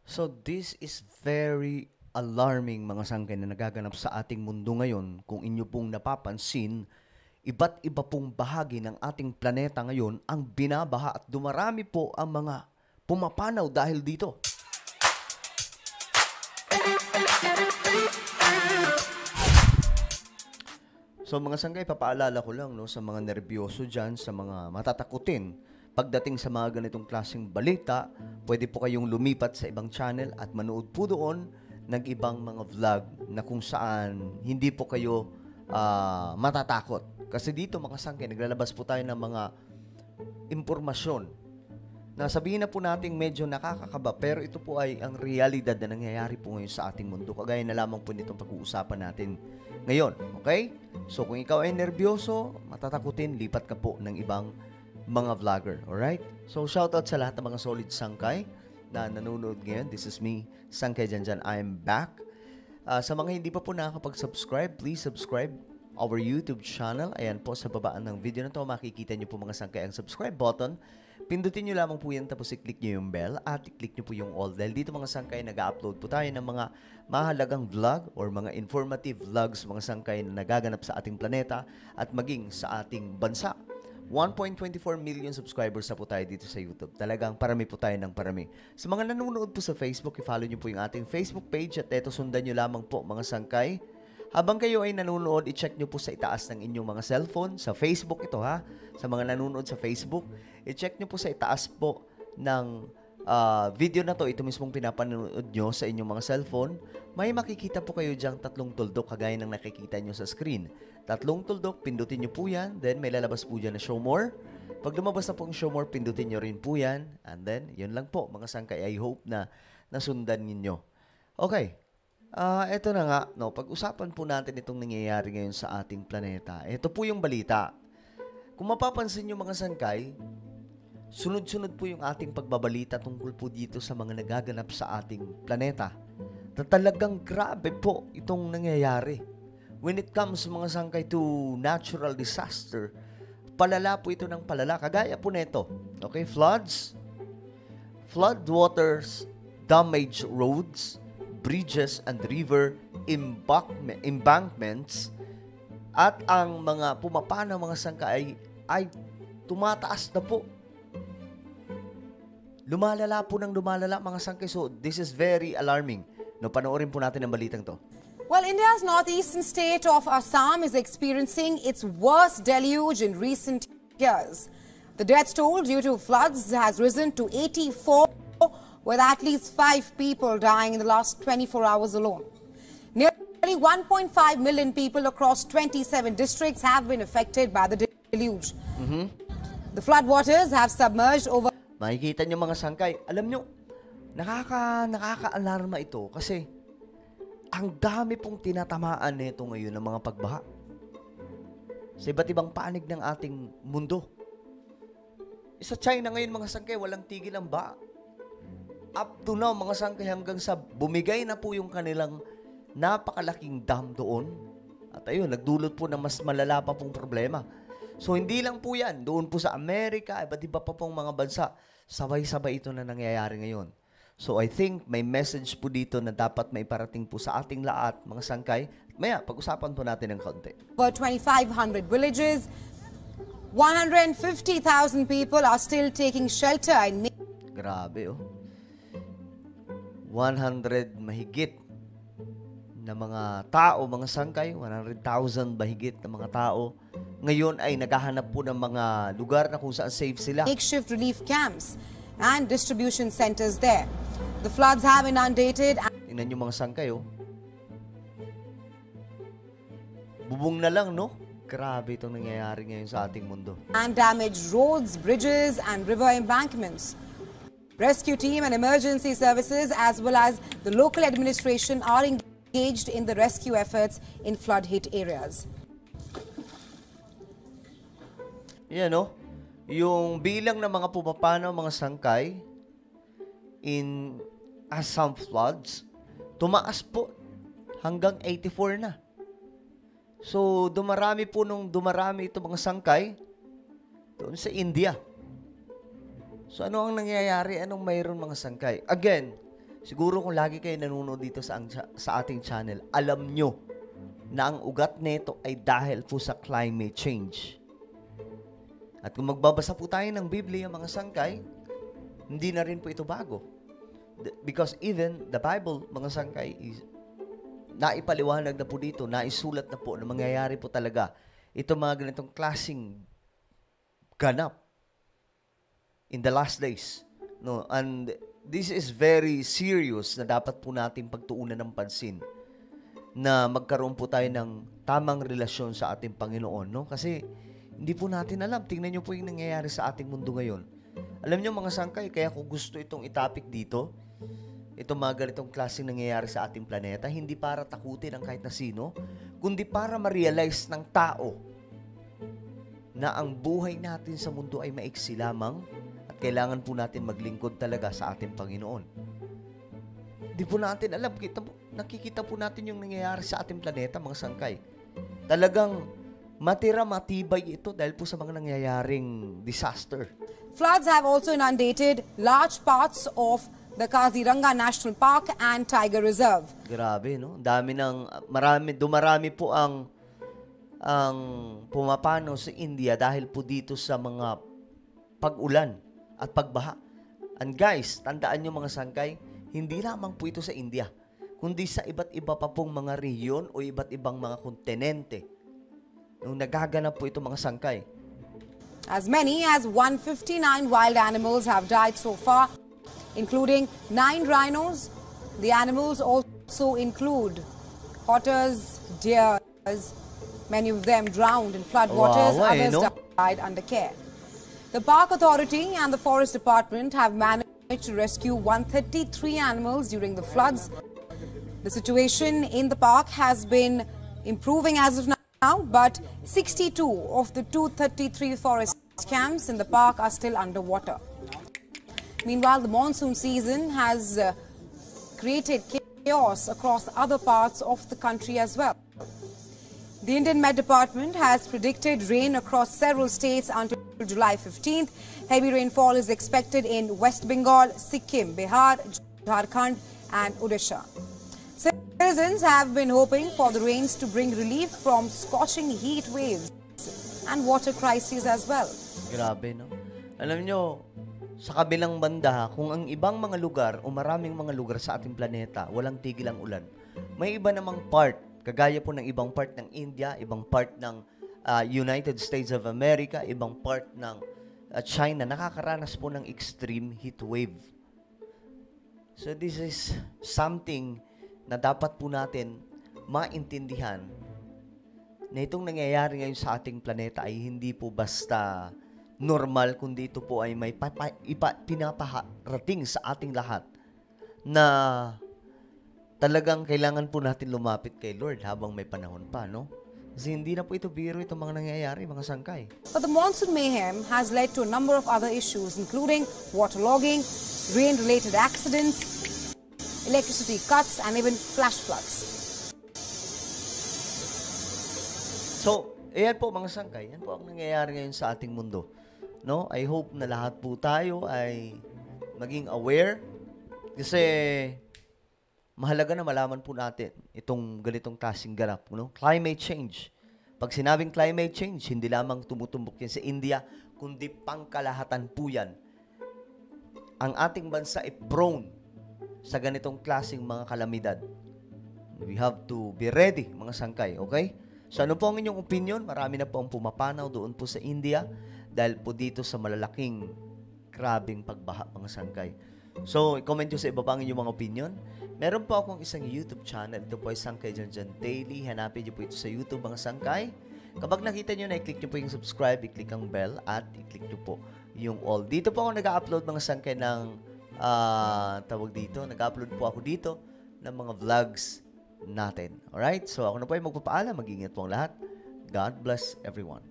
So this is very alarming mga sangkay na nagaganap sa ating mundo ngayon. Kung inyo pong napapansin, iba't iba pong bahagi ng ating planeta ngayon ang binabaha at dumarami po ang mga pumapanaw dahil dito. So mga sanggay, papaalala ko lang no, sa mga nervyoso dyan, sa mga matatakutin, pagdating sa mga ganitong klaseng balita, pwede po kayong lumipat sa ibang channel at manood po doon ng ibang mga vlog na kung saan hindi po kayo matatakot. Kasi dito mga sanggay, naglalabas po tayo ng mga impormasyon na sabihin na po nating medyo nakakakaba, pero ito po ay ang realidad na nangyayari po ngayon sa ating mundo. Kagaya na lamang po nitong pag-uusapan natin ngayon. Okay? So kung ikaw ay nervyoso, matatakutin, lipat ka po ng ibang mga vlogger. Alright? So shoutout sa lahat ng mga solid sangkay na nanonood ngayon. This is me, Sangkay Janjan. I am back. Sa mga hindi pa po nakakapag-subscribe, please subscribe our YouTube channel. Ayan po sa babaan ng video na to, makikita nyo po mga sangkay ang subscribe button. Pindutin nyo lamang po yan, tapos i-click nyo yung bell at i-click nyo po yung all. Dahil dito mga sangkay, nag-upload po tayo ng mga mahalagang vlog or mga informative vlogs mga sangkay na nagaganap sa ating planeta at maging sa ating bansa. 1.24 million subscribers na po tayo dito sa YouTube. Talagang parami po tayo ng parami. Sa mga nanonood po sa Facebook, i-follow nyo po yung ating Facebook page at eto sundan nyo lamang po mga sangkay. Habang kayo ay nanonood, i-check nyo po sa itaas ng inyong mga cellphone. Sa Facebook ito ha. Sa mga nanonood sa Facebook, i-check nyo po sa itaas po ng video na to. Ito mismong pinapanood nyo sa inyong mga cellphone. May makikita po kayo dyang tatlong tuldok kagaya ng nakikita nyo sa screen. Tatlong tuldok, pindutin nyo po yan. Then may lalabas po dyan na show more. Pag lumabas na po yung show more, pindutin nyo rin po yan. And then, yun lang po mga sangkay. I hope na nasundan ninyo. Okay. Eto na nga, no, pag-usapan po natin itong nangyayari ngayon sa ating planeta. Ito po yung balita. Kung mapapansin nyo mga sangkay, sunod-sunod po yung ating pagbabalita tungkol po dito sa mga nagaganap sa ating planeta. Na talagang grabe po itong nangyayari. When it comes mga sangkay to natural disaster, palala po ito ng palala. Kagaya po nito, okay, floods, flood waters, damaged roads, bridges and river embankments, at ang mga pumapana mga sangkay ay tumataas na po. Lumalala po ng lumalala mga sangkay. So this is very alarming. No, panoorin po natin ang balitang to. Well, India's northeastern state of Assam is experiencing its worst deluge in recent years. The death toll due to floods has risen to 84, with at least 5 people dying in the last 24 hours alone. Nearly 1.5 million people across 27 districts have been affected by the deluge. The floodwaters have submerged over... Makikita nyo mga sangkay. Alam nyo, nakaka-alarma ito kasi ang dami pong tinatamaan nito ngayon ng mga pagbaha sa iba't ibang panig ng ating mundo. Sa China ngayon mga sangkay, walang tigil ang baha. Up to now, mga sangkay, hanggang sa bumigay na po yung kanilang napakalaking dam doon. At ayun, nagdulot po ng mas malala pa pong problema. So, hindi lang po yan. Doon po sa Amerika, iba't iba pa pong mga bansa, sabay-sabay ito na nangyayari ngayon. So, I think may message po dito na dapat may parating po sa ating lahat, mga sangkay. Maya, pag-usapan po natin ng konti. Over 2,500 villages, 150,000 people are still taking shelter in... Grabe, oh. 100 mahigit na mga tao, mga sangkay, 100,000 mahigit na mga tao, ngayon ay naghahanap po ng mga lugar na kung saan safe sila. Makeshift relief camps and distribution centers there. The floods have inundated... Tingnan nyo mga sangkay, oh. Bubong na lang, no? Grabe itong nangyayari ngayon sa ating mundo. ...and damaged roads, bridges and river embankments. Rescue team and emergency services as well as the local administration are engaged in the rescue efforts in flood-hit areas. Yan, no? Yung bilang ng mga pumapanaw, mga sangkay in Assam floods, tumaas po hanggang 84 na. So, dumarami po nung dumarami ito mga sangkay doon sa India. So, ano ang nangyayari? Anong mayroon mga sangkay? Again, siguro kung lagi kayo nanonood dito sa ating channel, alam nyo na ang ugat nito ay dahil po sa climate change. At kung magbabasa po tayo ng Biblia, mga sangkay, hindi na rin po ito bago. Because even the Bible, mga sangkay, is naipaliwanag na po dito, naisulat na po na mangyayari po talaga ito mga ganitong klaseng ganap in the last days. No? And this is very serious na dapat po natin pagtuunan ng pansin na magkaroon po tayo ng tamang relasyon sa ating Panginoon. No? Kasi hindi po natin alam. Tingnan nyo po yung nangyayari sa ating mundo ngayon. Alam nyo mga sangkay, kaya ko gusto itong itapik dito, itong mga ganitong klaseng nangyayari sa ating planeta, hindi para takutin ang kahit na sino, kundi para ma-realize ng tao na ang buhay natin sa mundo ay maiksi lamang at kailangan po natin maglingkod talaga sa ating Panginoon. Hindi po natin alam, nakikita po natin yung nangyayari sa ating planeta, mga sangkay. Talagang matibay ito dahil po sa mga nangyayaring disaster. Floods have also inundated large parts of the Kaziranga National Park and Tiger Reserve. Grabe, no? Dumarami po ang pumapano sa India dahil po dito sa mga pag-ulan at pagbaha. And guys, tandaan nyo mga sangkay, hindi lamang po ito sa India, kundi sa iba't iba pa pong mga rehiyon o iba't ibang mga kontinente. Nung nagaganap po ito mga sangkay. As many as 159 wild animals have died so far, including 9 rhinos. The animals also include otters, deers. Many of them drowned in flood waters, others died under care. The Park Authority and the Forest Department have managed to rescue 133 animals during the floods. The situation in the park has been improving as of now, but 62 of the 233 forest camps in the park are still underwater. Meanwhile, the monsoon season has created chaos across other parts of the country as well. The Indian Met Department has predicted rain across several states until July 15th. Heavy rainfall is expected in West Bengal, Sikkim, Bihar, Jharkhand and Odisha. Citizens have been hoping for the rains to bring relief from scorching heat waves and water crises as well. Grabe, no? Alam nyo, sa kabilang banda, kung ang ibang mga lugar o maraming mga lugar sa ating planeta, walang tigil ang ulan, may iba namang part, kagaya po ng ibang part ng India, ibang part ng United States of America, ibang part ng China, nakakaranas po ng extreme heat wave. So this is something na dapat po natin maintindihan na itong nangyayari ngayon sa ating planeta ay hindi po basta normal, kundi ito po ay may pinaparating sa ating lahat na talagang kailangan po natin lumapit kay Lord habang may panahon pa, no? Kasi hindi na po ito biro itong mga nangyayari, mga sangkay. But the monsoon mayhem has led to a number of other issues, including waterlogging, rain-related accidents, electricity cuts, and even flash floods. So, ayan po mga sangkay, yan po ang nangyayari ngayon sa ating mundo. No? I hope na lahat po tayo ay maging aware kasi mahalaga na malaman po natin itong ganitong klaseng ganap, no? Climate change. Pag sinabing climate change, hindi lamang tumutumbok yan sa India, kundi pangkalahatan po yan. Ang ating bansa ay prone sa ganitong klaseng mga kalamidad. We have to be ready, mga sangkay, okay? So ano po ang inyong opinion? Marami na po ang pumapanaw doon po sa India dahil po dito sa malalaking grabing pagbaha, mga sangkay. So, i-comment nyo sa iba pa ang inyong mga opinion. Meron po akong isang YouTube channel. Ito po ay Sangkay Janjan Daily. Hanapin nyo po ito sa YouTube, mga sangkay. Kapag nakita nyo na, i-click nyo po yung subscribe, i-click ang bell, at i-click nyo po yung all. Dito po ako nag-upload, mga sangkay, ng tawag dito. Nag-upload po ako dito ng mga vlogs natin. Alright? So, ako na po ay magpapaalam. Mag-ingat po ang lahat. God bless everyone.